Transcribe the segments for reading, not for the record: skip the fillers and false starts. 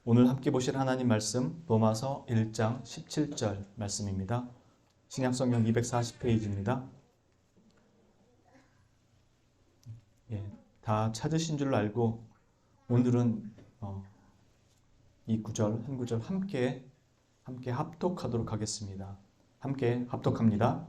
오늘 함께 보실 하나님 말씀 로마서 1장 17절 말씀입니다. 신약성경 240페이지입니다. 다 찾으신 줄 알고 오늘은 이 구절 한 구절 함께 합독하도록 하겠습니다. 함께 합독합니다.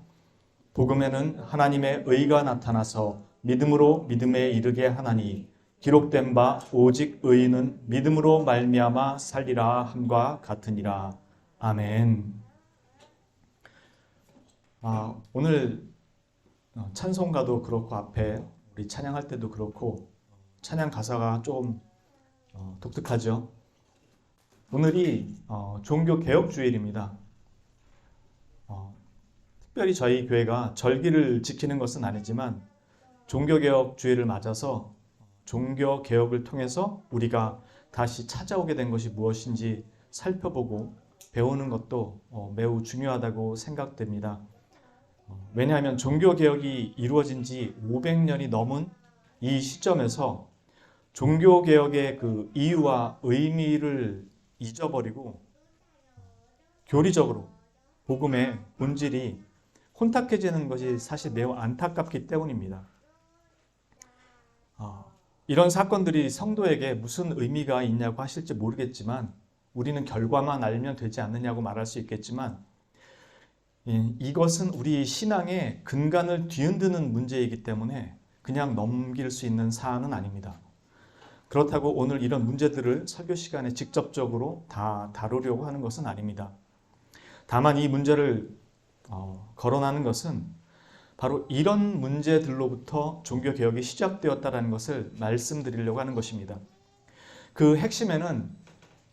복음에는 하나님의 의가 나타나서 믿음으로 믿음에 이르게 하나니 기록된 바 오직 의인은 믿음으로 말미암아 살리라 함과 같으니라. 아멘. 오늘 찬송가도 그렇고 앞에 우리 찬양할 때도 그렇고 찬양 가사가 좀 독특하죠. 오늘이 종교개혁주일입니다. 특별히 저희 교회가 절기를 지키는 것은 아니지만 종교개혁주일을 맞아서 종교개혁을 통해서 우리가 다시 찾아오게 된 것이 무엇인지 살펴보고 배우는 것도 매우 중요하다고 생각됩니다. 왜냐하면 종교개혁이 이루어진 지 500년이 넘은 이 시점에서 종교개혁의 그 이유와 의미를 잊어버리고 교리적으로 복음의 본질이 혼탁해지는 것이 사실 매우 안타깝기 때문입니다. 이런 사건들이 성도에게 무슨 의미가 있냐고 하실지 모르겠지만 우리는 결과만 알면 되지 않느냐고 말할 수 있겠지만 이것은 우리 신앙의 근간을 뒤흔드는 문제이기 때문에 그냥 넘길 수 있는 사안은 아닙니다. 그렇다고 오늘 이런 문제들을 설교 시간에 직접적으로 다 다루려고 하는 것은 아닙니다. 다만 이 문제를 거론하는 것은 바로 이런 문제들로부터 종교개혁이 시작되었다는 것을 말씀드리려고 하는 것입니다. 그 핵심에는,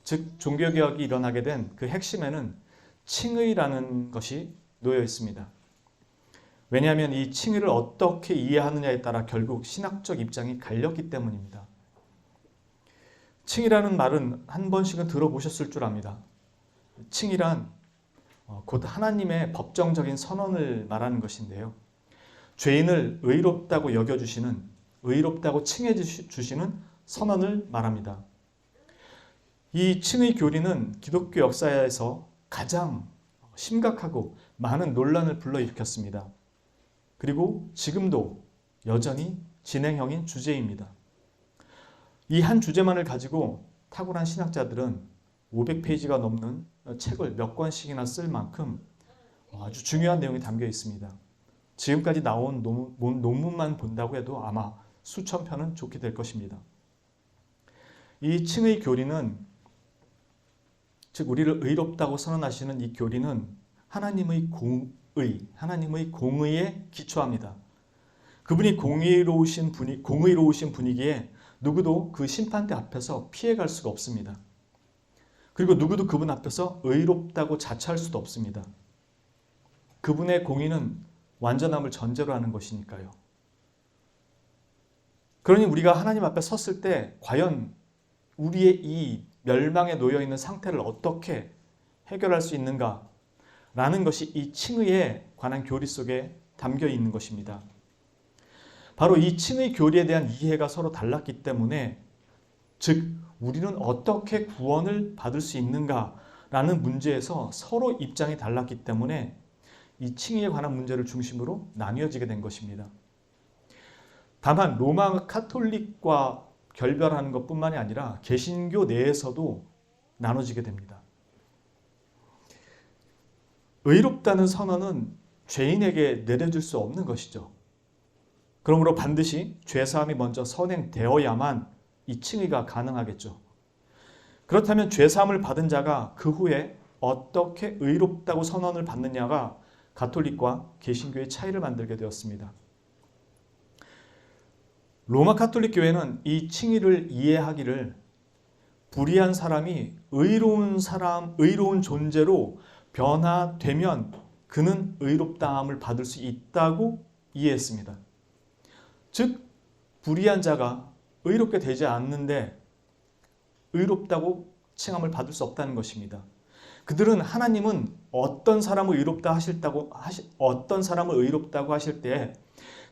즉 종교개혁이 일어나게 된 그 핵심에는 칭의라는 것이 놓여 있습니다. 왜냐하면 이 칭의를 어떻게 이해하느냐에 따라 결국 신학적 입장이 갈렸기 때문입니다. 칭의라는 말은 한 번씩은 들어보셨을 줄 압니다. 칭의란 곧 하나님의 법정적인 선언을 말하는 것인데요. 죄인을 의롭다고 여겨주시는, 의롭다고 칭해 주시는 선언을 말합니다. 이 칭의 교리는 기독교 역사에서 가장 심각하고 많은 논란을 불러일으켰습니다. 그리고 지금도 여전히 진행형인 주제입니다. 이 한 주제만을 가지고 탁월한 신학자들은 500페이지가 넘는 책을 몇 권씩이나 쓸 만큼 아주 중요한 내용이 담겨 있습니다. 지금까지 나온 논문만 본다고 해도 아마 수천 편은 좋게 될 것입니다. 이 칭의 교리는, 즉 우리를 의롭다고 선언하시는 이 교리는 하나님의 공의에 기초합니다. 그분이 공의로우신 분이기에 누구도 그 심판대 앞에서 피해갈 수가 없습니다. 그리고 누구도 그분 앞에서 의롭다고 자처할 수도 없습니다. 그분의 공의는 완전함을 전제로 하는 것이니까요. 그러니 우리가 하나님 앞에 섰을 때 과연 우리의 이 멸망에 놓여 있는 상태를 어떻게 해결할 수 있는가라는 것이 이 칭의에 관한 교리 속에 담겨 있는 것입니다. 바로 이 칭의 교리에 대한 이해가 서로 달랐기 때문에, 즉 우리는 어떻게 구원을 받을 수 있는가라는 문제에서 서로 입장이 달랐기 때문에 이 칭의에 관한 문제를 중심으로 나뉘어지게 된 것입니다. 다만 로마 카톨릭과 결별하는 것뿐만이 아니라 개신교 내에서도 나눠지게 됩니다. 의롭다는 선언은 죄인에게 내려질 수 없는 것이죠. 그러므로 반드시 죄사함이 먼저 선행되어야만 이 칭의가 가능하겠죠. 그렇다면 죄사함을 받은 자가 그 후에 어떻게 의롭다고 선언을 받느냐가 가톨릭과 개신교의 차이를 만들게 되었습니다. 로마 카톨릭 교회는 이 칭의를 이해하기를 불의한 사람이 의로운 존재로 변화되면 그는 의롭다함을 받을 수 있다고 이해했습니다. 즉 불의한 자가 의롭게 되지 않는데 의롭다고 칭함을 받을 수 없다는 것입니다. 그들은 하나님은 어떤 사람을 의롭다고 하실 때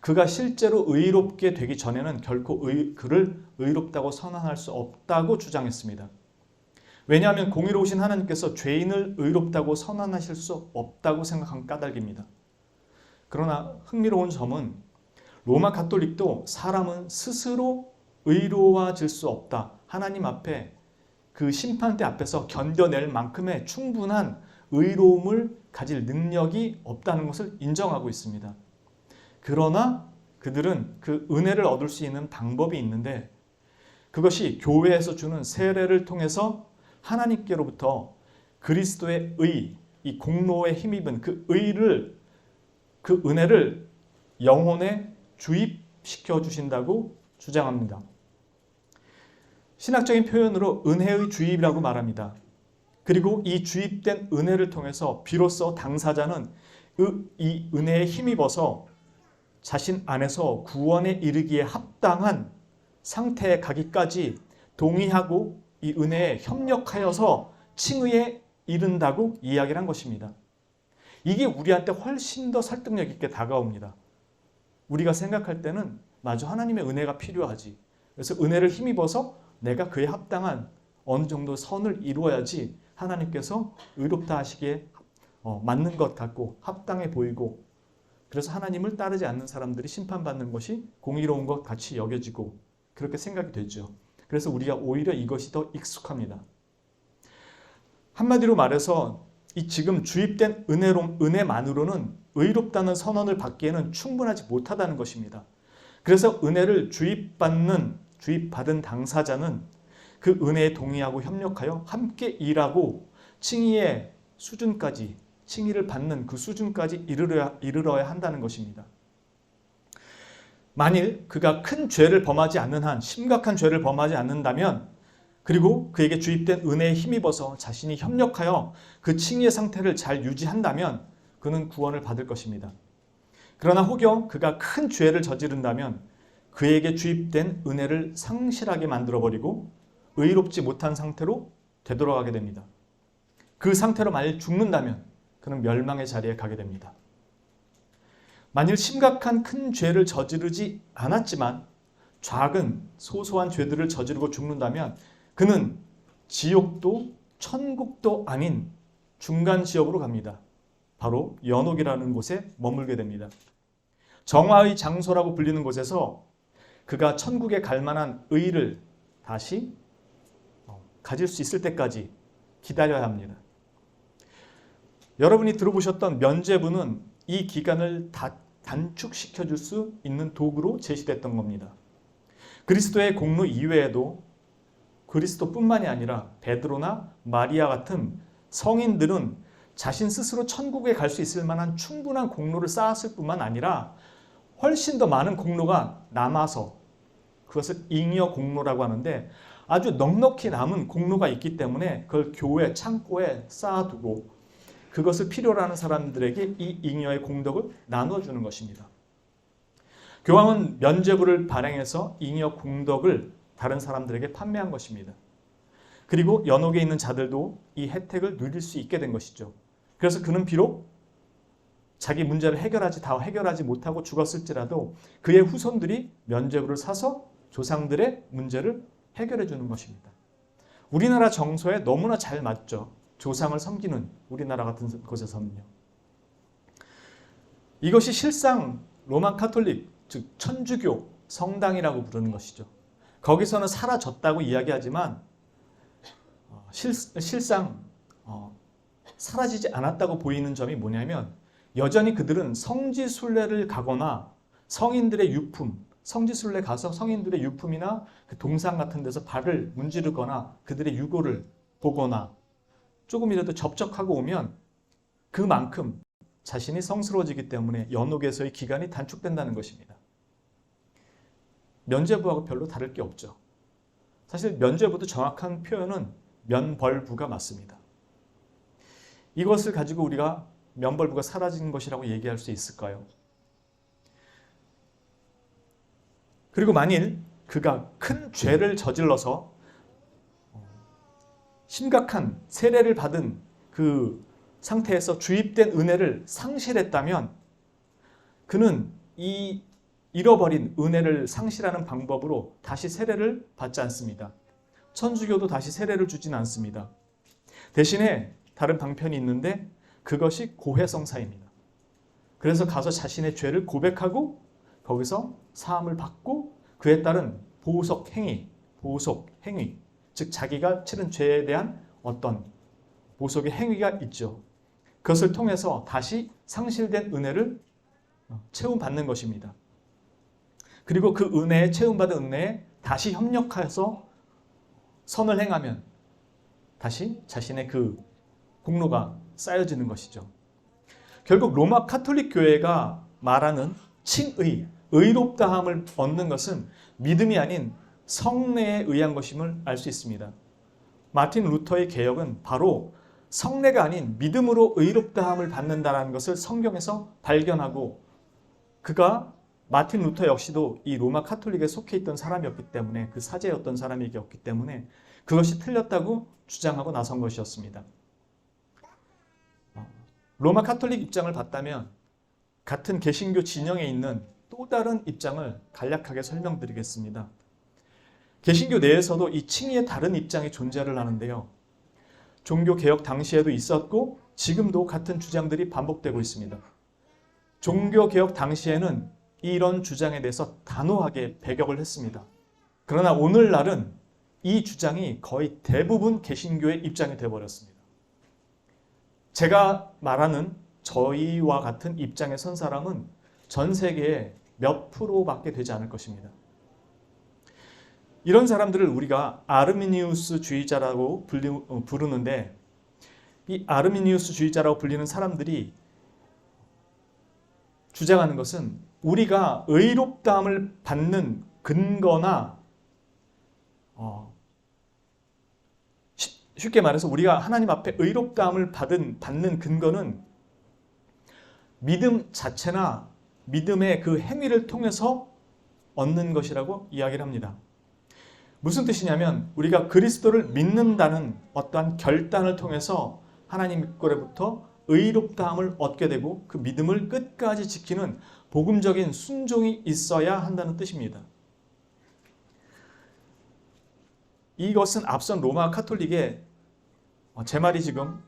그가 실제로 의롭게 되기 전에는 결코 그를 의롭다고 선언할 수 없다고 주장했습니다. 왜냐하면 공의로우신 하나님께서 죄인을 의롭다고 선언하실 수 없다고 생각한 까닭입니다. 그러나 흥미로운 점은 로마 가톨릭도 사람은 스스로 의로워질 수 없다. 하나님 앞에 그 심판대 앞에서 견뎌낼 만큼의 충분한 의로움을 가질 능력이 없다는 것을 인정하고 있습니다. 그러나 그들은 그 은혜를 얻을 수 있는 방법이 있는데 그것이 교회에서 주는 세례를 통해서 하나님께로부터 그리스도의 의, 이 공로에 힘입은 그 의를, 그 은혜를 영혼에 주입시켜 주신다고 주장합니다. 신학적인 표현으로 은혜의 주입이라고 말합니다. 그리고 이 주입된 은혜를 통해서 비로소 당사자는 이 은혜에 힘입어서 자신 안에서 구원에 이르기에 합당한 상태에 가기까지 동의하고 이 은혜에 협력하여서 칭의에 이른다고 이야기를 한 것입니다. 이게 우리한테 훨씬 더 설득력 있게 다가옵니다. 우리가 생각할 때는 마저 하나님의 은혜가 필요하지. 그래서 은혜를 힘입어서 내가 그에 합당한 어느 정도 선을 이루어야지 하나님께서 의롭다 하시기에 맞는 것 같고 합당해 보이고 그래서 하나님을 따르지 않는 사람들이 심판받는 것이 공의로운 것 같이 여겨지고 그렇게 생각이 되죠. 그래서 우리가 오히려 이것이 더 익숙합니다. 한마디로 말해서 이 지금 주입된 은혜만으로는 의롭다는 선언을 받기에는 충분하지 못하다는 것입니다. 그래서 은혜를 주입받은 당사자는 그 은혜에 동의하고 협력하여 함께 일하고 칭의의 수준까지, 칭의를 받는 그 수준까지 이르러야 한다는 것입니다. 만일 그가 큰 죄를 범하지 않는 한, 심각한 죄를 범하지 않는다면 그리고 그에게 주입된 은혜에 힘입어서 자신이 협력하여 그 칭의의 상태를 잘 유지한다면 그는 구원을 받을 것입니다. 그러나 혹여 그가 큰 죄를 저지른다면 그에게 주입된 은혜를 상실하게 만들어버리고 의롭지 못한 상태로 되돌아가게 됩니다. 그 상태로 만일 죽는다면 그는 멸망의 자리에 가게 됩니다. 만일 심각한 큰 죄를 저지르지 않았지만 작은 소소한 죄들을 저지르고 죽는다면 그는 지옥도 천국도 아닌 중간 지역으로 갑니다. 바로 연옥이라는 곳에 머물게 됩니다. 정화의 장소라고 불리는 곳에서 그가 천국에 갈 만한 의를 다시 가질 수 있을 때까지 기다려야 합니다. 여러분이 들어보셨던 면죄부는 이 기간을 단축시켜 줄 수 있는 도구로 제시됐던 겁니다. 그리스도의 공로 이외에도 그리스도뿐만이 아니라 베드로나 마리아 같은 성인들은 자신 스스로 천국에 갈 수 있을 만한 충분한 공로를 쌓았을 뿐만 아니라 훨씬 더 많은 공로가 남아서 그것을 잉여 공로라고 하는데 아주 넉넉히 남은 공로가 있기 때문에 그걸 교회 창고에 쌓아두고 그것을 필요로 하는 사람들에게 이 잉여의 공덕을 나눠주는 것입니다. 교황은 면죄부를 발행해서 잉여 공덕을 다른 사람들에게 판매한 것입니다. 그리고 연옥에 있는 자들도 이 혜택을 누릴 수 있게 된 것이죠. 그래서 그는 비록 자기 문제를 다 해결하지 못하고 죽었을지라도 그의 후손들이 면죄부를 사서 조상들의 문제를 해결해 주는 것입니다. 우리나라 정서에 너무나 잘 맞죠. 조상을 섬기는 우리나라 같은 곳에서는요. 이것이 실상 로마 카톨릭, 즉 천주교 성당이라고 부르는 것이죠. 거기서는 사라졌다고 이야기하지만 실상 사라지지 않았다고 보이는 점이 뭐냐면 여전히 그들은 성지순례를 가거나 성인들의 유품, 성지순례 가서 성인들의 유품이나 그 동상 같은 데서 발을 문지르거나 그들의 유골을 보거나 조금이라도 접촉하고 오면 그만큼 자신이 성스러워지기 때문에 연옥에서의 기간이 단축된다는 것입니다. 면죄부하고 별로 다를 게 없죠. 사실 면죄부도 정확한 표현은 면벌부가 맞습니다. 이것을 가지고 우리가 면벌부가 사라진 것이라고 얘기할 수 있을까요? 그리고 만일 그가 큰 죄를 저질러서 심각한 세례를 받은 그 상태에서 주입된 은혜를 상실했다면 그는 이 잃어버린 은혜를 상실하는 방법으로 다시 세례를 받지 않습니다. 천주교도 다시 세례를 주진 않습니다. 대신에 다른 방편이 있는데 그것이 고해성사입니다. 그래서 가서 자신의 죄를 고백하고 거기서 사함을 받고 그에 따른 보속 행위, 즉 자기가 치른 죄에 대한 어떤 보속의 행위가 있죠. 그것을 통해서 다시 상실된 은혜를 채움받는 것입니다. 그리고 그 은혜에 채움받은 은혜에 다시 협력해서 선을 행하면 다시 자신의 그 공로가 쌓여지는 것이죠. 결국 로마 카톨릭 교회가 말하는 칭의, 의롭다함을 얻는 것은 믿음이 아닌 성례에 의한 것임을 알 수 있습니다. 마틴 루터의 개혁은 바로 성례가 아닌 믿음으로 의롭다함을 받는다는 것을 성경에서 발견하고 그가 마틴 루터 역시도 이 로마 카톨릭에 속해 있던 사람이었기 때문에 그 사제였던 사람이었기 때문에 그것이 틀렸다고 주장하고 나선 것이었습니다. 로마 카톨릭 입장을 봤다면 같은 개신교 진영에 있는 또 다른 입장을 간략하게 설명드리겠습니다. 개신교 내에서도 이 칭의의 다른 입장이 존재를 하는데요. 종교개혁 당시에도 있었고 지금도 같은 주장들이 반복되고 있습니다. 종교개혁 당시에는 이런 주장에 대해서 단호하게 배격을 했습니다. 그러나 오늘날은 이 주장이 거의 대부분 개신교의 입장이 되어버렸습니다. 제가 말하는 저희와 같은 입장에 선 사람은 전 세계에 몇 프로밖에 되지 않을 것입니다. 이런 사람들을 우리가 아르미니우스주의자라고 부르는데 이 아르미니우스주의자라고 불리는 사람들이 주장하는 것은 우리가 의롭다함을 받는 근거나 쉽게 말해서 우리가 하나님 앞에 의롭다함을 받는 근거는 믿음 자체나 믿음의 그 행위를 통해서 얻는 것이라고 이야기를 합니다. 무슨 뜻이냐면 우리가 그리스도를 믿는다는 어떠한 결단을 통해서 하나님께로부터 의롭다함을 얻게 되고 그 믿음을 끝까지 지키는 복음적인 순종이 있어야 한다는 뜻입니다. 이것은 앞선 로마 카톨릭의 제 말이 지금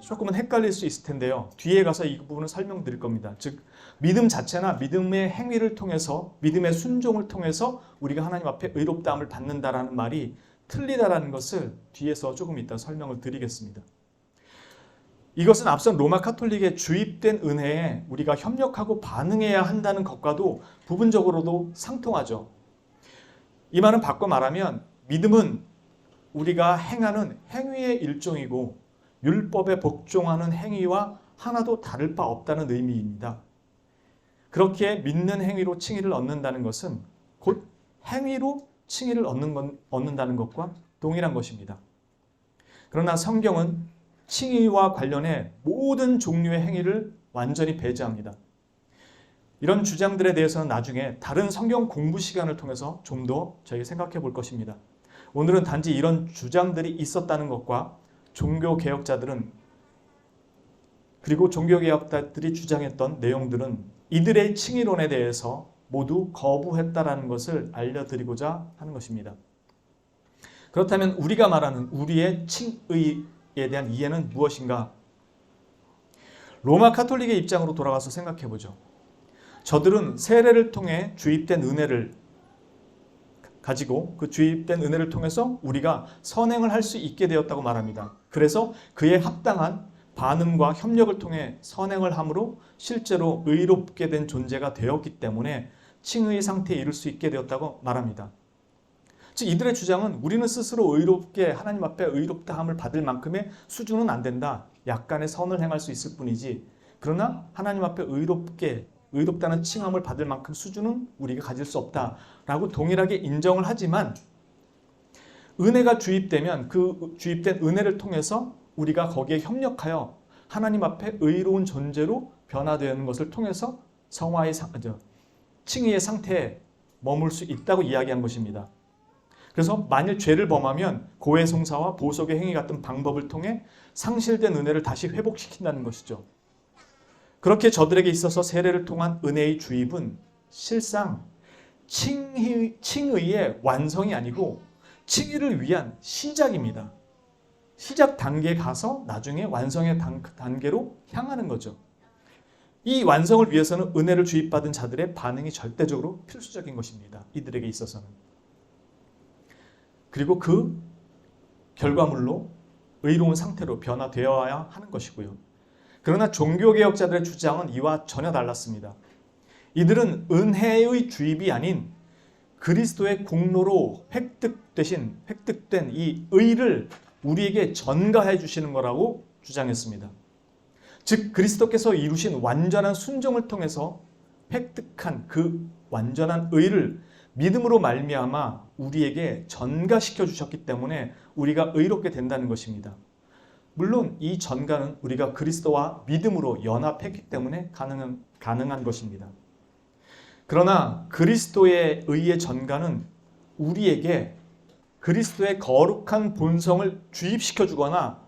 조금은 헷갈릴 수 있을 텐데요. 뒤에 가서 이 부분을 설명드릴 겁니다. 즉 믿음 자체나 믿음의 행위를 통해서 믿음의 순종을 통해서 우리가 하나님 앞에 의롭다함을 받는다라는 말이 틀리다라는 것을 뒤에서 조금 이따 설명을 드리겠습니다. 이것은 앞선 로마 카톨릭의 주입된 은혜에 우리가 협력하고 반응해야 한다는 것과도 부분적으로도 상통하죠. 이 말은 바꿔 말하면 믿음은 우리가 행하는 행위의 일종이고 율법에 복종하는 행위와 하나도 다를 바 없다는 의미입니다. 그렇게 믿는 행위로 칭의를 얻는다는 것은 곧 행위로 칭의를 얻는다는 것과 동일한 것입니다. 그러나 성경은 칭의와 관련해 모든 종류의 행위를 완전히 배제합니다. 이런 주장들에 대해서는 나중에 다른 성경 공부 시간을 통해서 좀 더 저희가 생각해 볼 것입니다. 오늘은 단지 이런 주장들이 있었다는 것과 종교개혁자들은 그리고 종교개혁자들이 주장했던 내용들은 이들의 칭의론에 대해서 모두 거부했다라는 것을 알려드리고자 하는 것입니다. 그렇다면 우리가 말하는 우리의 칭의에 대한 이해는 무엇인가? 로마 카톨릭의 입장으로 돌아가서 생각해보죠. 저들은 세례를 통해 주입된 은혜를 가지고 그 주입된 은혜를 통해서 우리가 선행을 할 수 있게 되었다고 말합니다. 그래서 그에 합당한 반응과 협력을 통해 선행을 함으로 실제로 의롭게 된 존재가 되었기 때문에 칭의의 상태에 이를 수 있게 되었다고 말합니다. 즉 이들의 주장은 우리는 스스로 의롭게 하나님 앞에 의롭다함을 받을 만큼의 수준은 안 된다. 약간의 선을 행할 수 있을 뿐이지. 그러나 하나님 앞에 의롭다는 칭함을 받을 만큼 수준은 우리가 가질 수 없다라고 동일하게 인정을 하지만 은혜가 주입되면 그 주입된 은혜를 통해서 우리가 거기에 협력하여 하나님 앞에 의로운 존재로 변화되는 것을 통해서 칭의의 상태에 머물 수 있다고 이야기한 것입니다. 그래서 만일 죄를 범하면 고해성사와 보속의 행위 같은 방법을 통해 상실된 은혜를 다시 회복시킨다는 것이죠. 그렇게 저들에게 있어서 세례를 통한 은혜의 주입은 실상 칭의의 완성이 아니고 칭의를 위한 시작입니다. 시작 단계에 가서 나중에 완성의 단계로 향하는 거죠. 이 완성을 위해서는 은혜를 주입받은 자들의 반응이 절대적으로 필수적인 것입니다. 이들에게 있어서는. 그리고 그 결과물로 의로운 상태로 변화되어야 하는 것이고요. 그러나 종교개혁자들의 주장은 이와 전혀 달랐습니다. 이들은 은혜의 주입이 아닌 그리스도의 공로로 획득된 이 의를 우리에게 전가해 주시는 거라고 주장했습니다. 즉 그리스도께서 이루신 완전한 순종을 통해서 획득한 그 완전한 의를 믿음으로 말미암아 우리에게 전가시켜 주셨기 때문에 우리가 의롭게 된다는 것입니다. 물론 이 전가는 우리가 그리스도와 믿음으로 연합했기 때문에 가능한 것입니다. 그러나 그리스도의 의의 전가는 우리에게 그리스도의 거룩한 본성을 주입시켜 주거나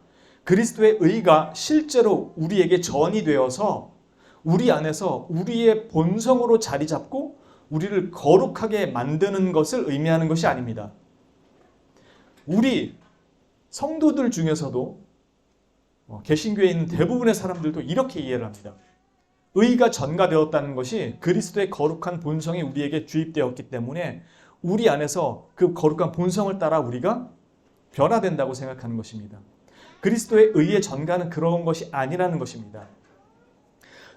그리스도의 의가 실제로 우리에게 전이 되어서 우리 안에서 우리의 본성으로 자리 잡고 우리를 거룩하게 만드는 것을 의미하는 것이 아닙니다. 우리 성도들 중에서도 개신교에 있는 대부분의 사람들도 이렇게 이해를 합니다. 의가 전가되었다는 것이 그리스도의 거룩한 본성이 우리에게 주입되었기 때문에 우리 안에서 그 거룩한 본성을 따라 우리가 변화된다고 생각하는 것입니다. 그리스도의 의의 전가는 그런 것이 아니라는 것입니다.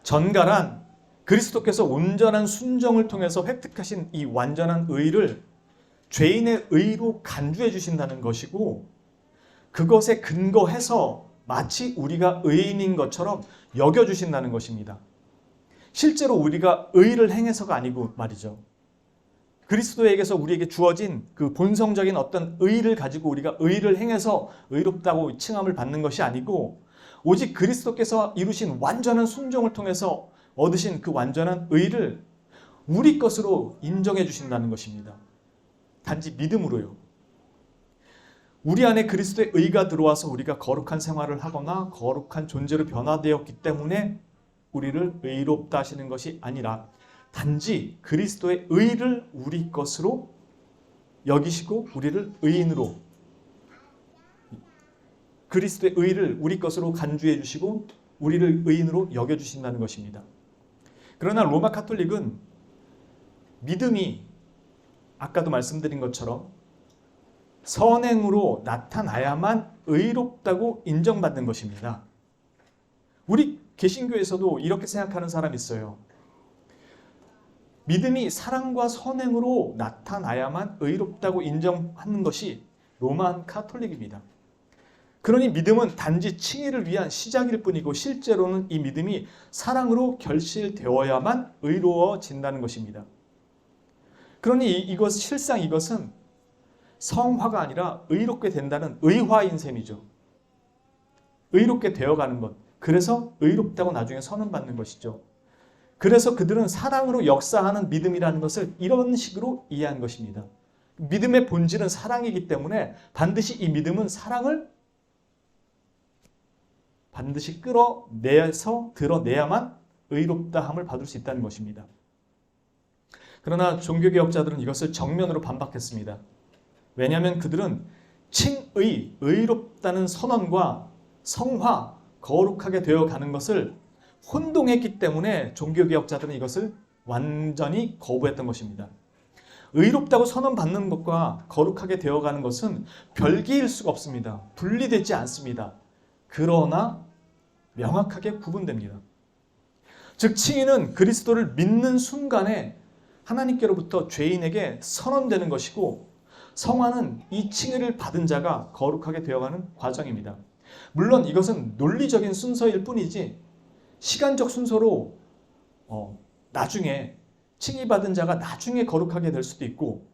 전가란 그리스도께서 온전한 순종을 통해서 획득하신 이 완전한 의를 죄인의 의로 간주해 주신다는 것이고 그것에 근거해서 마치 우리가 의인인 것처럼 여겨주신다는 것입니다. 실제로 우리가 의를 행해서가 아니고 말이죠. 그리스도에게서 우리에게 주어진 그 본성적인 어떤 의를 가지고 우리가 의를 행해서 의롭다고 칭함을 받는 것이 아니고 오직 그리스도께서 이루신 완전한 순종을 통해서 얻으신 그 완전한 의를 우리 것으로 인정해 주신다는 것입니다. 단지 믿음으로요. 우리 안에 그리스도의 의가 들어와서 우리가 거룩한 생활을 하거나 거룩한 존재로 변화되었기 때문에 우리를 의롭다 하시는 것이 아니라 단지 그리스도의 의를 우리 것으로 여기시고 우리를 의인으로 그리스도의 의를 우리 것으로 간주해 주시고 우리를 의인으로 여겨주신다는 것입니다. 그러나 로마 카톨릭은 믿음이 아까도 말씀드린 것처럼 선행으로 나타나야만 의롭다고 인정받는 것입니다. 우리 개신교에서도 이렇게 생각하는 사람이 있어요. 믿음이 사랑과 선행으로 나타나야만 의롭다고 인정하는 것이 로마 카톨릭입니다. 그러니 믿음은 단지 칭의를 위한 시작일 뿐이고 실제로는 이 믿음이 사랑으로 결실되어야만 의로워진다는 것입니다. 그러니 실상 이것은 성화가 아니라 의롭게 된다는 의화인 셈이죠. 의롭게 되어가는 것. 그래서 의롭다고 나중에 선언받는 것이죠. 그래서 그들은 사랑으로 역사하는 믿음이라는 것을 이런 식으로 이해한 것입니다. 믿음의 본질은 사랑이기 때문에 반드시 이 믿음은 사랑을 반드시 끌어내서 드러내야만 의롭다함을 받을 수 있다는 것입니다. 그러나 종교개혁자들은 이것을 정면으로 반박했습니다. 왜냐하면 그들은 칭의, 의롭다는 선언과 성화, 거룩하게 되어가는 것을 혼동했기 때문에 종교개혁자들은 이것을 완전히 거부했던 것입니다. 의롭다고 선언받는 것과 거룩하게 되어가는 것은 별개일 수가 없습니다. 분리되지 않습니다. 그러나 명확하게 구분됩니다. 즉 칭의는 그리스도를 믿는 순간에 하나님께로부터 죄인에게 선언되는 것이고 성화는 이 칭의를 받은 자가 거룩하게 되어가는 과정입니다. 물론 이것은 논리적인 순서일 뿐이지 시간적 순서로 나중에 칭의받은 자가 나중에 거룩하게 될 수도 있고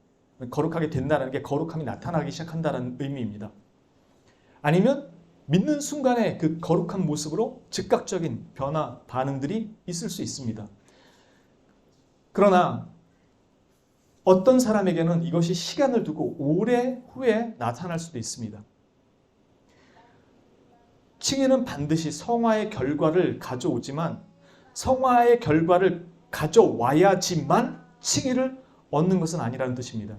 거룩하게 된다는 게 거룩함이 나타나기 시작한다는 의미입니다. 아니면 믿는 순간에 그 거룩한 모습으로 즉각적인 변화, 반응들이 있을 수 있습니다. 그러나 어떤 사람에게는 이것이 시간을 두고 오래 후에 나타날 수도 있습니다. 칭의는 반드시 성화의 결과를 가져오지만 성화의 결과를 가져와야지만 칭의를 얻는 것은 아니라는 뜻입니다.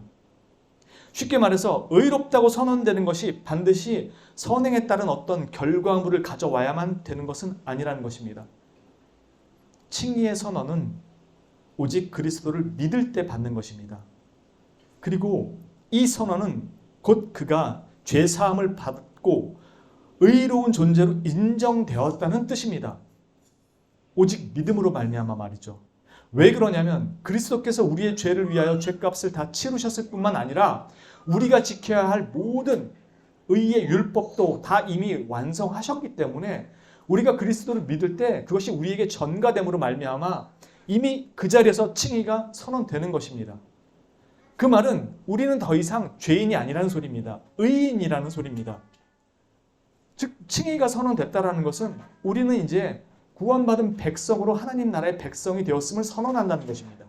쉽게 말해서 의롭다고 선언되는 것이 반드시 선행에 따른 어떤 결과물을 가져와야만 되는 것은 아니라는 것입니다. 칭의의 선언은 오직 그리스도를 믿을 때 받는 것입니다. 그리고 이 선언은 곧 그가 죄사함을 받고 의로운 존재로 인정되었다는 뜻입니다. 오직 믿음으로 말미암아 말이죠. 왜 그러냐면 그리스도께서 우리의 죄를 위하여 죄값을 다 치르셨을 뿐만 아니라 우리가 지켜야 할 모든 의의 율법도 다 이미 완성하셨기 때문에 우리가 그리스도를 믿을 때 그것이 우리에게 전가됨으로 말미암아 이미 그 자리에서 칭의가 선언되는 것입니다. 그 말은 우리는 더 이상 죄인이 아니라는 소리입니다. 의인이라는 소리입니다. 즉 칭의가 선언됐다라는 것은 우리는 이제 구원받은 백성으로 하나님 나라의 백성이 되었음을 선언한다는 것입니다.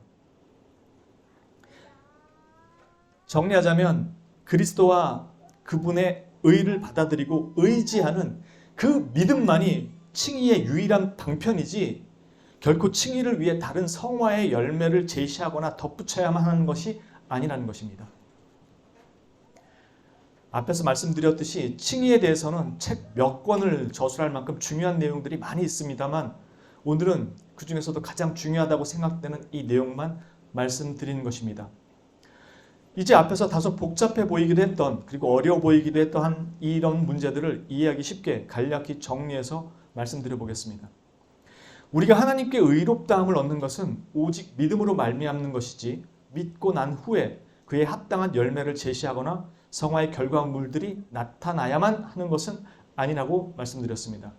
정리하자면 그리스도와 그분의 의를 받아들이고 의지하는 그 믿음만이 칭의의 유일한 방편이지 결코 칭의를 위해 다른 성화의 열매를 제시하거나 덧붙여야만 하는 것이 아니라는 것입니다. 앞에서 말씀드렸듯이 칭의에 대해서는 책 몇 권을 저술할 만큼 중요한 내용들이 많이 있습니다만 오늘은 그 중에서도 가장 중요하다고 생각되는 이 내용만 말씀드리는 것입니다. 이제 앞에서 다소 복잡해 보이기도 했던 그리고 어려워 보이기도 했던 이런 문제들을 이해하기 쉽게 간략히 정리해서 말씀드려 보겠습니다. 우리가 하나님께 의롭다함을 얻는 것은 오직 믿음으로 말미암는 것이지 믿고 난 후에 그에 합당한 열매를 제시하거나 성화의 결과물들이 나타나야만 하는 것은 아니라고 말씀드렸습니다.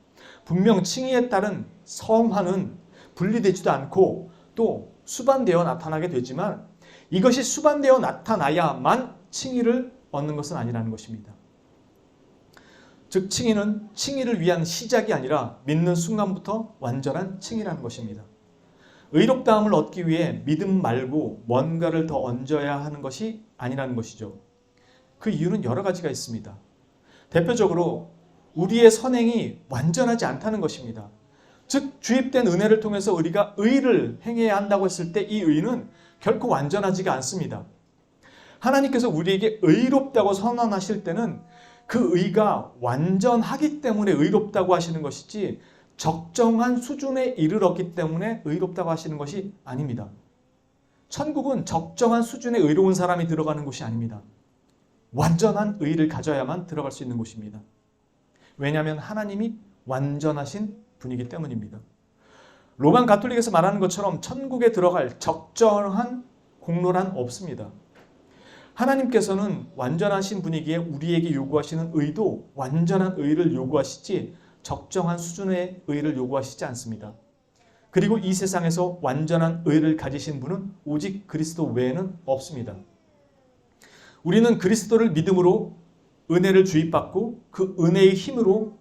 분명 칭의에 따른 성화는 분리되지도 않고 또 수반되어 나타나게 되지만 이것이 수반되어 나타나야만 칭의를 얻는 것은 아니라는 것입니다. 즉 칭의는 칭의를 위한 시작이 아니라 믿는 순간부터 완전한 칭의라는 것입니다. 의롭다함을 얻기 위해 믿음 말고 뭔가를 더 얹어야 하는 것이 아니라는 것이죠. 그 이유는 여러 가지가 있습니다. 대표적으로 우리의 선행이 완전하지 않다는 것입니다. 즉 주입된 은혜를 통해서 우리가 의를 행해야 한다고 했을 때 이 의는 결코 완전하지가 않습니다. 하나님께서 우리에게 의롭다고 선언하실 때는 그 의가 완전하기 때문에 의롭다고 하시는 것이지 적정한 수준에 이르렀기 때문에 의롭다고 하시는 것이 아닙니다. 천국은 적정한 수준의 의로운 사람이 들어가는 곳이 아닙니다. 완전한 의를 가져야만 들어갈 수 있는 곳입니다. 왜냐하면 하나님이 완전하신 분이기 때문입니다. 로만 가톨릭에서 말하는 것처럼 천국에 들어갈 적정한 공로란 없습니다. 하나님께서는 완전하신 분이기에 우리에게 요구하시는 의도 완전한 의를 요구하시지 적정한 수준의 의를 요구하시지 않습니다. 그리고 이 세상에서 완전한 의를 가지신 분은 오직 그리스도 외에는 없습니다. 우리는 그리스도를 믿음으로 은혜를 주입받고 그 은혜의 힘으로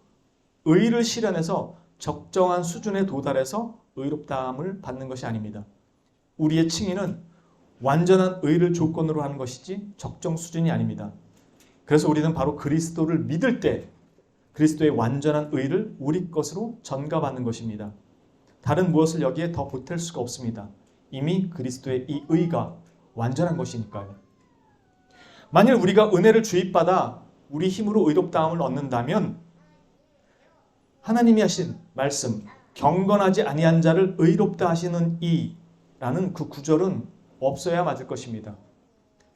의를 실현해서 적정한 수준에 도달해서 의롭다함을 받는 것이 아닙니다. 우리의 칭의는 완전한 의를 조건으로 하는 것이지 적정 수준이 아닙니다. 그래서 우리는 바로 그리스도를 믿을 때 그리스도의 완전한 의를 우리 것으로 전가받는 것입니다. 다른 무엇을 여기에 더 보탤 수가 없습니다. 이미 그리스도의 이 의가 완전한 것이니까요. 만일 우리가 은혜를 주입받아 우리 힘으로 의롭다함을 얻는다면 하나님이 하신 말씀 경건하지 아니한 자를 의롭다 하시는 이라는 그 구절은 없어야 맞을 것입니다.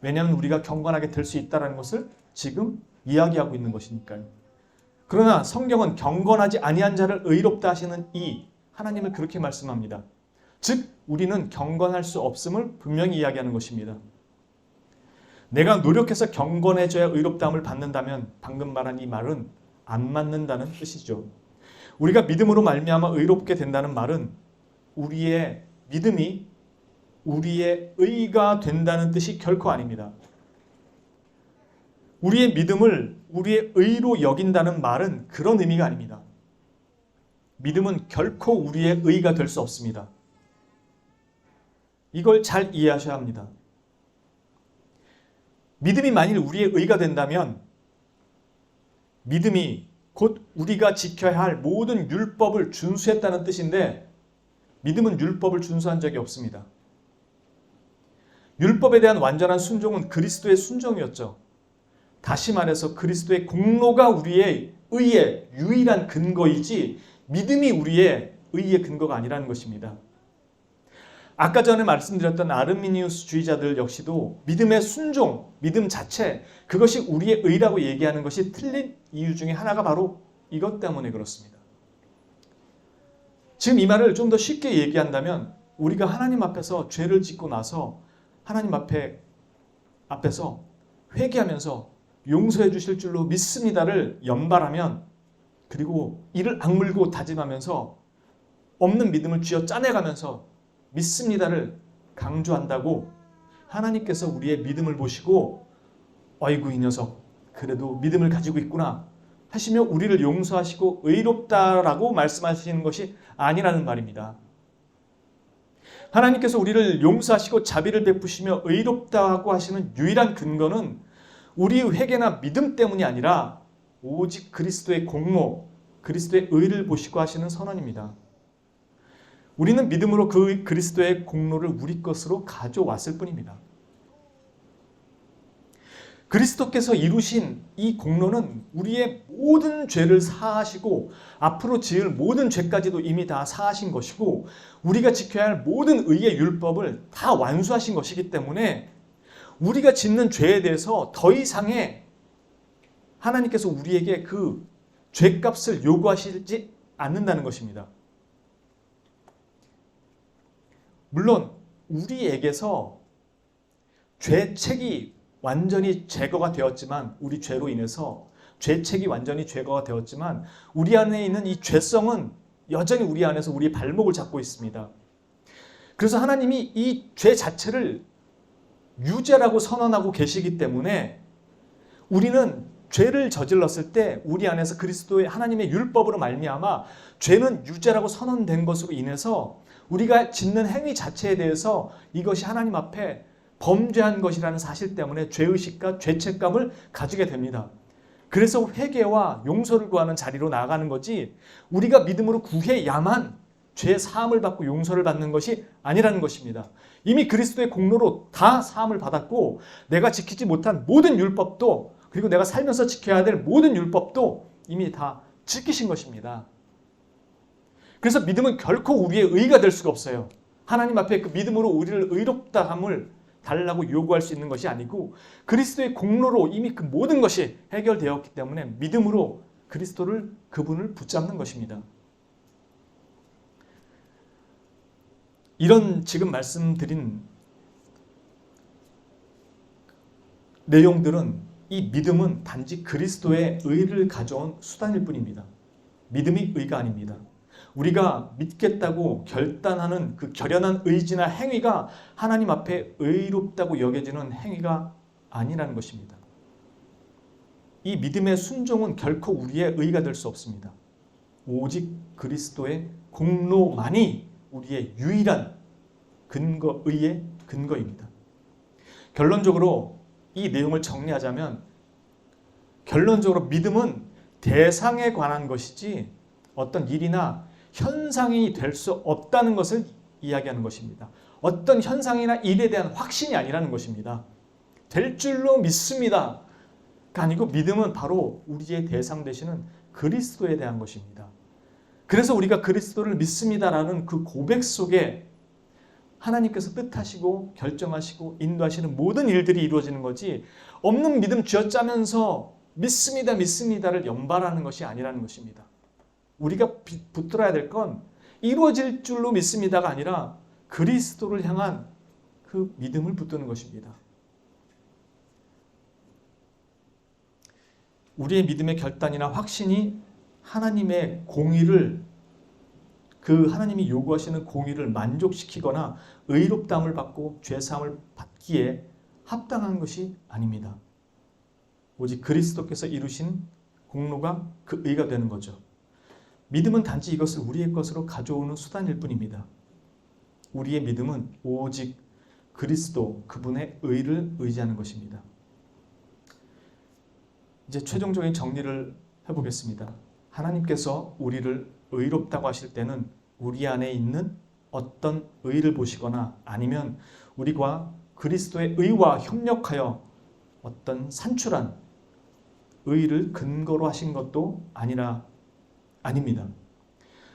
왜냐하면 우리가 경건하게 될 수 있다는 것을 지금 이야기하고 있는 것이니까요. 그러나 성경은 경건하지 아니한 자를 의롭다 하시는 이 하나님을 그렇게 말씀합니다. 즉 우리는 경건할 수 없음을 분명히 이야기하는 것입니다. 내가 노력해서 경건해져야 의롭다함을 받는다면 방금 말한 이 말은 안 맞는다는 뜻이죠. 우리가 믿음으로 말미암아 의롭게 된다는 말은 우리의 믿음이 우리의 의가 된다는 뜻이 결코 아닙니다. 우리의 믿음을 우리의 의로 여긴다는 말은 그런 의미가 아닙니다. 믿음은 결코 우리의 의가 될 수 없습니다. 이걸 잘 이해하셔야 합니다. 믿음이 만일 우리의 의가 된다면 믿음이 곧 우리가 지켜야 할 모든 율법을 준수했다는 뜻인데 믿음은 율법을 준수한 적이 없습니다. 율법에 대한 완전한 순종은 그리스도의 순종이었죠. 다시 말해서 그리스도의 공로가 우리의 의의 유일한 근거이지 믿음이 우리의 의의 근거가 아니라는 것입니다. 아까 전에 말씀드렸던 아르미니우스주의자들 역시도 믿음의 순종, 믿음 자체, 그것이 우리의 의라고 얘기하는 것이 틀린 이유 중에 하나가 바로 이것 때문에 그렇습니다. 지금 이 말을 좀 더 쉽게 얘기한다면 우리가 하나님 앞에서 죄를 짓고 나서 하나님 앞에서 회개하면서 용서해 주실 줄로 믿습니다를 연발하면, 그리고 이를 악물고 다짐하면서 없는 믿음을 쥐어 짜내가면서 믿습니다를 강조한다고 하나님께서 우리의 믿음을 보시고 어이구 이 녀석 그래도 믿음을 가지고 있구나 하시며 우리를 용서하시고 의롭다라고 말씀하시는 것이 아니라는 말입니다. 하나님께서 우리를 용서하시고 자비를 베푸시며 의롭다고 하시는 유일한 근거는 우리의 회개나 믿음 때문이 아니라 오직 그리스도의 공로, 그리스도의 의를 보시고 하시는 선언입니다. 우리는 믿음으로 그 그리스도의 공로를 우리 것으로 가져왔을 뿐입니다. 그리스도께서 이루신 이 공로는 우리의 모든 죄를 사하시고 앞으로 지을 모든 죄까지도 이미 다 사하신 것이고 우리가 지켜야 할 모든 의의 율법을 다 완수하신 것이기 때문에 우리가 짓는 죄에 대해서 더 이상의 하나님께서 우리에게 그 죄값을 요구하시지 않는다는 것입니다. 물론 우리에게서 죄책이 완전히 제거가 되었지만, 우리 죄로 인해서 죄책이 완전히 제거가 되었지만 우리 안에 있는 이 죄성은 여전히 우리 안에서 우리의 발목을 잡고 있습니다. 그래서 하나님이 이 죄 자체를 유죄라고 선언하고 계시기 때문에 우리는 죄를 저질렀을 때 우리 안에서 그리스도의 하나님의 율법으로 말미암아 죄는 유죄라고 선언된 것으로 인해서 우리가 짓는 행위 자체에 대해서 이것이 하나님 앞에 범죄한 것이라는 사실 때문에 죄의식과 죄책감을 가지게 됩니다. 그래서 회개와 용서를 구하는 자리로 나아가는 거지 우리가 믿음으로 구해야만 죄 사함을 받고 용서를 받는 것이 아니라는 것입니다. 이미 그리스도의 공로로 다 사함을 받았고 내가 지키지 못한 모든 율법도, 그리고 내가 살면서 지켜야 될 모든 율법도 이미 다 지키신 것입니다. 그래서 믿음은 결코 우리의 의가 될 수가 없어요. 하나님 앞에 그 믿음으로 우리를 의롭다함을 달라고 요구할 수 있는 것이 아니고 그리스도의 공로로 이미 그 모든 것이 해결되었기 때문에 믿음으로 그리스도를, 그분을 붙잡는 것입니다. 이런 지금 말씀드린 내용들은, 이 믿음은 단지 그리스도의 의를 가져온 수단일 뿐입니다. 믿음이 의가 아닙니다. 우리가 믿겠다고 결단하는 그 결연한 의지나 행위가 하나님 앞에 의롭다고 여겨지는 행위가 아니라는 것입니다. 이 믿음의 순종은 결코 우리의 의가 될 수 없습니다. 오직 그리스도의 공로만이 우리의 유일한 근거, 의의 근거입니다. 결론적으로 이 내용을 정리하자면, 결론적으로 믿음은 대상에 관한 것이지 어떤 일이나 현상이 될 수 없다는 것을 이야기하는 것입니다. 어떤 현상이나 일에 대한 확신이 아니라는 것입니다. 될 줄로 믿습니다가 아니고 믿음은 바로 우리의 대상 되시는 그리스도에 대한 것입니다. 그래서 우리가 그리스도를 믿습니다라는 그 고백 속에 하나님께서 뜻하시고 결정하시고 인도하시는 모든 일들이 이루어지는 거지, 없는 믿음 쥐어짜면서 믿습니다, 믿습니다를 연발하는 것이 아니라는 것입니다. 우리가 붙들어야 될 건 이루어질 줄로 믿습니다가 아니라 그리스도를 향한 그 믿음을 붙드는 것입니다. 우리의 믿음의 결단이나 확신이 하나님의 공의를, 그 하나님이 요구하시는 공의를 만족시키거나 의롭다함을 받고 죄사함을 받기에 합당한 것이 아닙니다. 오직 그리스도께서 이루신 공로가 그 의가 되는 거죠. 믿음은 단지 이것을 우리의 것으로 가져오는 수단일 뿐입니다. 우리의 믿음은 오직 그리스도, 그분의 의를 의지하는 것입니다. 이제 최종적인 정리를 해보겠습니다. 하나님께서 우리를 의롭다고 하실 때는 우리 안에 있는 어떤 의를 보시거나 아니면 우리가 그리스도의 의와 협력하여 어떤 산출한 의를 근거로 하신 것도 아닙니다.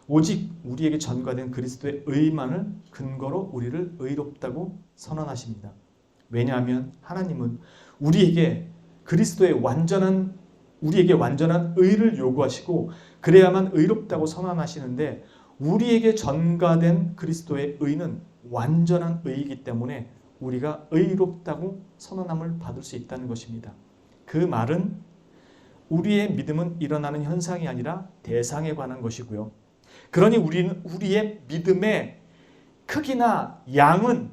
오직 우리에게 전가된 그리스도의 의만을 근거로 우리를 의롭다고 선언하십니다. 왜냐하면 하나님은 우리에게 완전한 의를 요구하시고 그래야만 의롭다고 선언하시는데, 우리에게 전가된 그리스도의 의는 완전한 의이기 때문에 우리가 의롭다고 선언함을 받을 수 있다는 것입니다. 그 말은 우리의 믿음은 일어나는 현상이 아니라 대상에 관한 것이고요. 그러니 우리의 믿음의 크기나 양은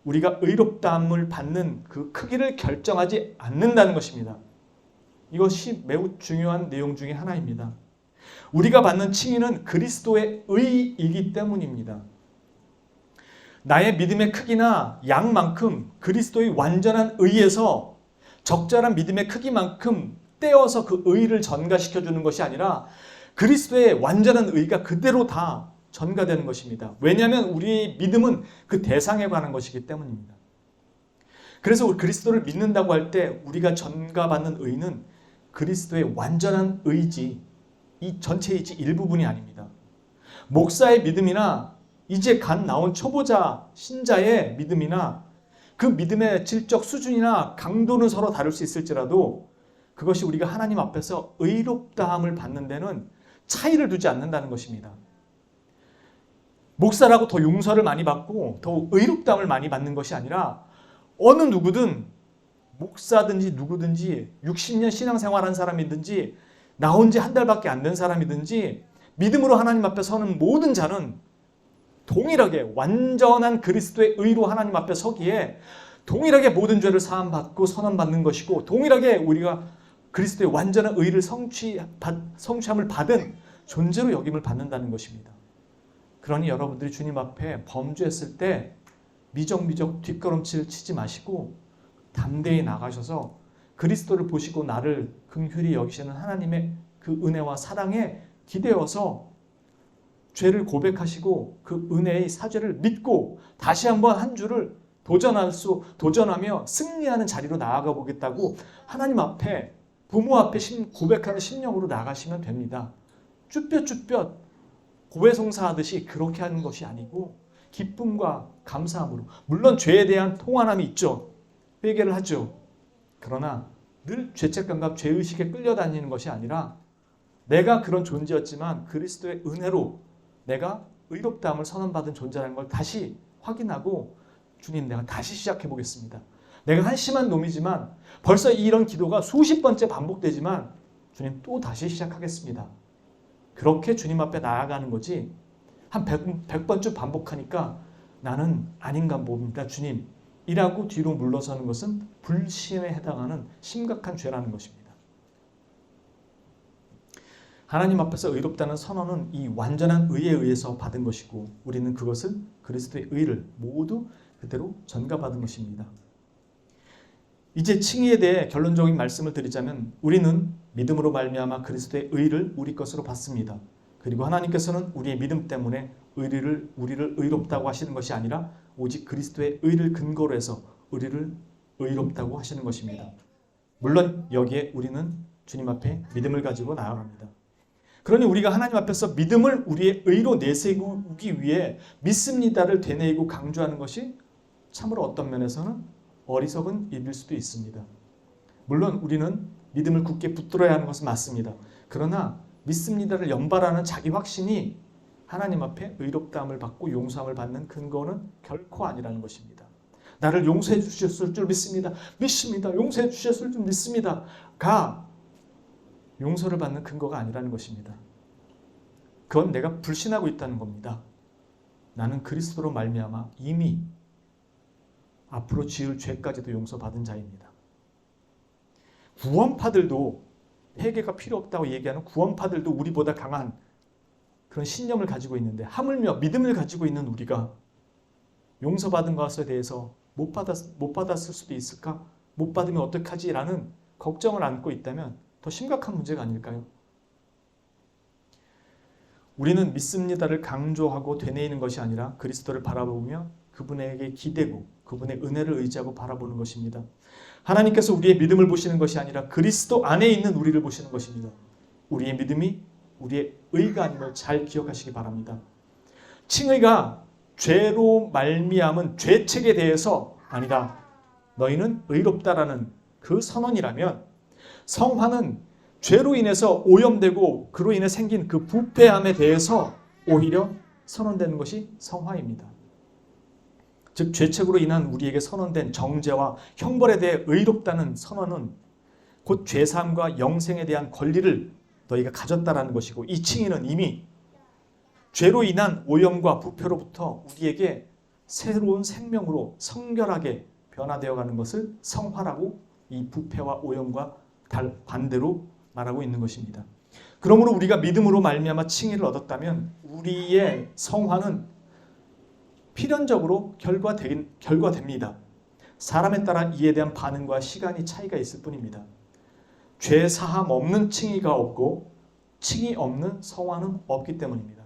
우리가 의롭다함을 받는 그 크기를 결정하지 않는다는 것입니다. 이것이 매우 중요한 내용 중에 하나입니다. 우리가 받는 칭의는 그리스도의 의이기 때문입니다. 나의 믿음의 크기나 양만큼 그리스도의 완전한 의에서 적절한 믿음의 크기만큼 떼어서 그 의를 전가시켜주는 것이 아니라 그리스도의 완전한 의가 그대로 다 전가되는 것입니다. 왜냐하면 우리의 믿음은 그 대상에 관한 것이기 때문입니다. 그래서 그리스도를 믿는다고 할 때 우리가 전가받는 의는 그리스도의 완전한 의지, 이 전체이지 일부분이 아닙니다. 목사의 믿음이나 이제 갓 나온 초보자 신자의 믿음이나 그 믿음의 질적 수준이나 강도는 서로 다를 수 있을지라도 그것이 우리가 하나님 앞에서 의롭다함을 받는 데는 차이를 두지 않는다는 것입니다. 목사라고 더 용서를 많이 받고 더 의롭다함을 많이 받는 것이 아니라 어느 누구든, 목사든지 누구든지 60년 신앙생활한 사람이든지 나온 지 한 달밖에 안 된 사람이든지 믿음으로 하나님 앞에 서는 모든 자는 동일하게 완전한 그리스도의 의로 하나님 앞에 서기에 동일하게 모든 죄를 사함받고 선언받는 것이고, 동일하게 우리가 그리스도의 완전한 의를 성취함을 받은 존재로 여김을 받는다는 것입니다. 그러니 여러분들이 주님 앞에 범죄했을 때 미적미적 뒷걸음질 치지 마시고 담대히 나가셔서 그리스도를 보시고 나를 긍휼히 여기시는 하나님의 그 은혜와 사랑에 기대어서 죄를 고백하시고 그 은혜의 사죄를 믿고 다시 한번 한 주를 도전하며 승리하는 자리로 나아가 보겠다고 하나님 앞에, 부모 앞에 고백하는 심령으로 나가시면 됩니다. 쭈뼛쭈뼛 고해성사하듯이 그렇게 하는 것이 아니고 기쁨과 감사함으로, 물론 죄에 대한 통안함이 있죠. 회개를 하죠. 그러나 늘 죄책감과 죄의식에 끌려다니는 것이 아니라 내가 그런 존재였지만 그리스도의 은혜로 내가 의롭다함을 선언받은 존재라는 걸 다시 확인하고, 주님, 내가 다시 시작해 보겠습니다. 내가 한심한 놈이지만 벌써 이런 기도가 수십 번째 반복되지만 주님, 또 다시 시작하겠습니다. 그렇게 주님 앞에 나아가는 거지, 한 100번쯤 반복하니까 나는 아닌가 봅니다, 주님 이라고 뒤로 물러서는 것은 불신에 해당하는 심각한 죄라는 것입니다. 하나님 앞에서 의롭다는 선언은 이 완전한 의에 의해서 받은 것이고, 우리는 그것을 그리스도의 의를 모두 그대로 전가받은 것입니다. 이제 칭의에 대해 결론적인 말씀을 드리자면, 우리는 믿음으로 말미암아 그리스도의 의를 우리 것으로 받습니다. 그리고 하나님께서는 우리의 믿음 때문에 우리를 의롭다고 하시는 것이 아니라 오직 그리스도의 의를 근거로 해서 우리를 의롭다고 하시는 것입니다. 물론 여기에 우리는 주님 앞에 믿음을 가지고 나아갑니다. 그러니 우리가 하나님 앞에서 믿음을 우리의 의로 내세우기 위해 믿습니다를 되뇌이고 강조하는 것이 참으로 어떤 면에서는 어리석은 일일 수도 있습니다. 물론 우리는 믿음을 굳게 붙들어야 하는 것은 맞습니다. 그러나 믿습니다를 연발하는 자기 확신이 하나님 앞에 의롭다함을 받고 용서함을 받는 근거는 결코 아니라는 것입니다. 나를 용서해 주셨을 줄 믿습니다. 용서해 주셨을 줄 믿습니다가 용서를 받는 근거가 아니라는 것입니다. 그건 내가 불신하고 있다는 겁니다. 나는 그리스도로 말미암아 이미 앞으로 지을 죄까지도 용서받은 자입니다. 구원파들도, 회개가 필요 없다고 얘기하는 구원파들도 우리보다 강한 그런 신념을 가지고 있는데, 하물며 믿음을 가지고 있는 우리가 용서받은 것에 대해서 못 받았을 수도 있을까? 못 받으면 어떡하지? 라는 걱정을 안고 있다면 더 심각한 문제가 아닐까요? 우리는 믿습니다를 강조하고 되뇌이는 것이 아니라 그리스도를 바라보며 그분에게 기대고 그분의 은혜를 의지하고 바라보는 것입니다. 하나님께서 우리의 믿음을 보시는 것이 아니라 그리스도 안에 있는 우리를 보시는 것입니다. 우리의 믿음이 우리의 의가 아님을 잘 기억하시기 바랍니다. 칭의가 죄로 말미암은 죄책에 대해서 아니다. 너희는 의롭다라는 그 선언이라면, 성화는 죄로 인해서 오염되고 그로 인해 생긴 그 부패함에 대해서 오히려 선언되는 것이 성화입니다. 즉 죄책으로 인한 우리에게 선언된 정죄와 형벌에 대해 의롭다는 선언은 곧 죄사함과 영생에 대한 권리를 너희가 가졌다라는 것이고, 이 칭의는 이미 죄로 인한 오염과 부패로부터 우리에게 새로운 생명으로 성결하게 변화되어 가는 것을 성화라고, 이 부패와 오염과 반대로 말하고 있는 것입니다. 그러므로 우리가 믿음으로 말미암아 칭의를 얻었다면 우리의 성화는 필연적으로 결과됩니다. 사람에 따라 이에 대한 반응과 시간이 차이가 있을 뿐입니다. 죄 사함 없는 칭의가 없고 칭의 없는 성화는 없기 때문입니다.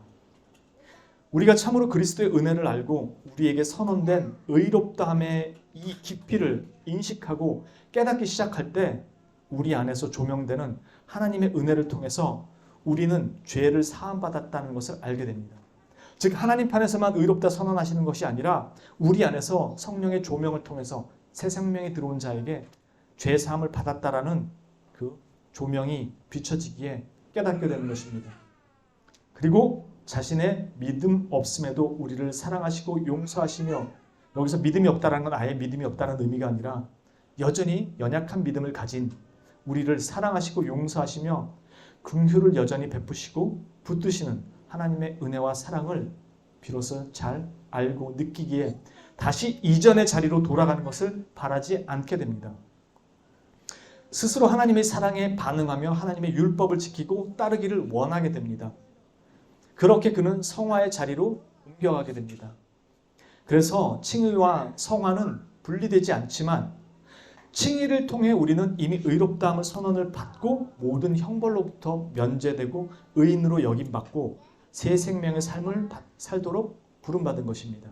우리가 참으로 그리스도의 은혜를 알고 우리에게 선언된 의롭다함의 이 깊이를 인식하고 깨닫기 시작할 때 우리 안에서 조명되는 하나님의 은혜를 통해서 우리는 죄를 사함받았다는 것을 알게 됩니다. 즉 하나님 편에서만 의롭다 선언하시는 것이 아니라 우리 안에서 성령의 조명을 통해서 새 생명이 들어온 자에게 죄 사함을 받았다라는 그 조명이 비춰지기에 깨닫게 되는 것입니다. 그리고 자신의 믿음 없음에도 우리를 사랑하시고 용서하시며, 여기서 믿음이 없다는 건 아예 믿음이 없다는 의미가 아니라 여전히 연약한 믿음을 가진 우리를 사랑하시고 용서하시며 긍휼을 여전히 베푸시고 붙드시는 하나님의 은혜와 사랑을 비로소 잘 알고 느끼기에 다시 이전의 자리로 돌아가는 것을 바라지 않게 됩니다. 스스로 하나님의 사랑에 반응하며 하나님의 율법을 지키고 따르기를 원하게 됩니다. 그렇게 그는 성화의 자리로 옮겨가게 됩니다. 그래서 칭의와 성화는 분리되지 않지만 칭의를 통해 우리는 이미 의롭다함을 선언을 받고 모든 형벌로부터 면제되고 의인으로 여김받고 새 생명의 삶을 살도록 부름받은 것입니다.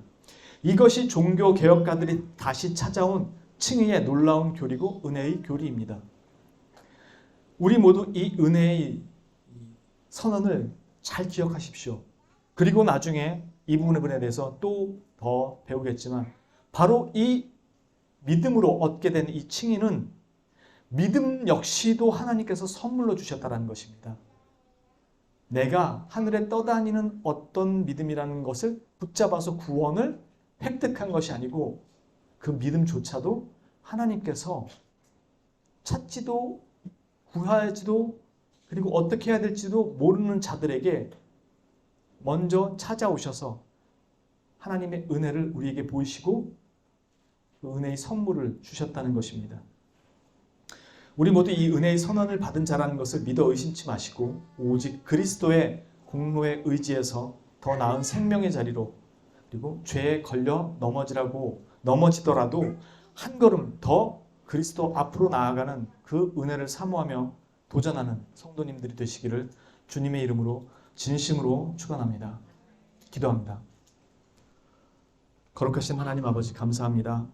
이것이 종교개혁가들이 다시 찾아온 칭의의 놀라운 교리고 은혜의 교리입니다. 우리 모두 이 은혜의 선언을 잘 기억하십시오. 그리고 나중에 이 부분에 대해서 또 더 배우겠지만 바로 이 믿음으로 얻게 된 이 칭의는 믿음 역시도 하나님께서 선물로 주셨다는 것입니다. 내가 하늘에 떠다니는 어떤 믿음이라는 것을 붙잡아서 구원을 획득한 것이 아니고 그 믿음조차도 하나님께서 찾지도 구하지도 그리고 어떻게 해야 될지도 모르는 자들에게 먼저 찾아오셔서 하나님의 은혜를 우리에게 보이시고 그 은혜의 선물을 주셨다는 것입니다. 우리 모두 이 은혜의 선언을 받은 자라는 것을 믿어 의심치 마시고 오직 그리스도의 공로에 의지해서 더 나은 생명의 자리로, 그리고 죄에 걸려 넘어지더라도 한 걸음 더 그리스도 앞으로 나아가는 그 은혜를 사모하며 도전하는 성도님들이 되시기를 주님의 이름으로 진심으로 축원합니다. 기도합니다. 거룩하신 하나님 아버지, 감사합니다.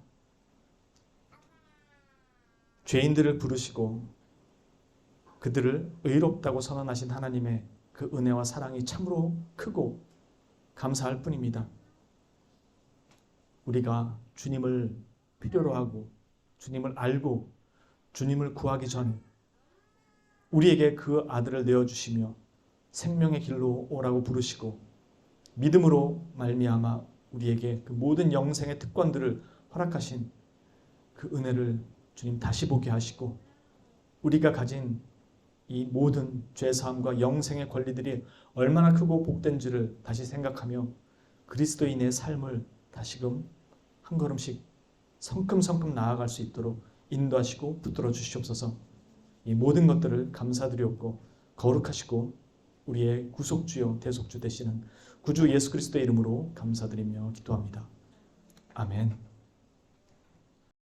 죄인들을 부르시고 그들을 의롭다고 선언하신 하나님의 그 은혜와 사랑이 참으로 크고 감사할 뿐입니다. 우리가 주님을 필요로 하고 주님을 알고 주님을 구하기 전 우리에게 그 아들을 내어주시며 생명의 길로 오라고 부르시고 믿음으로 말미암아 우리에게 그 모든 영생의 특권들을 허락하신 그 은혜를 주님 다시 보게 하시고 우리가 가진 이 모든 죄사함과 영생의 권리들이 얼마나 크고 복된지를 다시 생각하며 그리스도인의 삶을 다시금 한 걸음씩 성큼성큼 나아갈 수 있도록 인도하시고 붙들어 주시옵소서. 이 모든 것들을 감사드리옵고 거룩하시고 우리의 구속주요 대속주 되시는 구주 예수 그리스도의 이름으로 감사드리며 기도합니다. 아멘.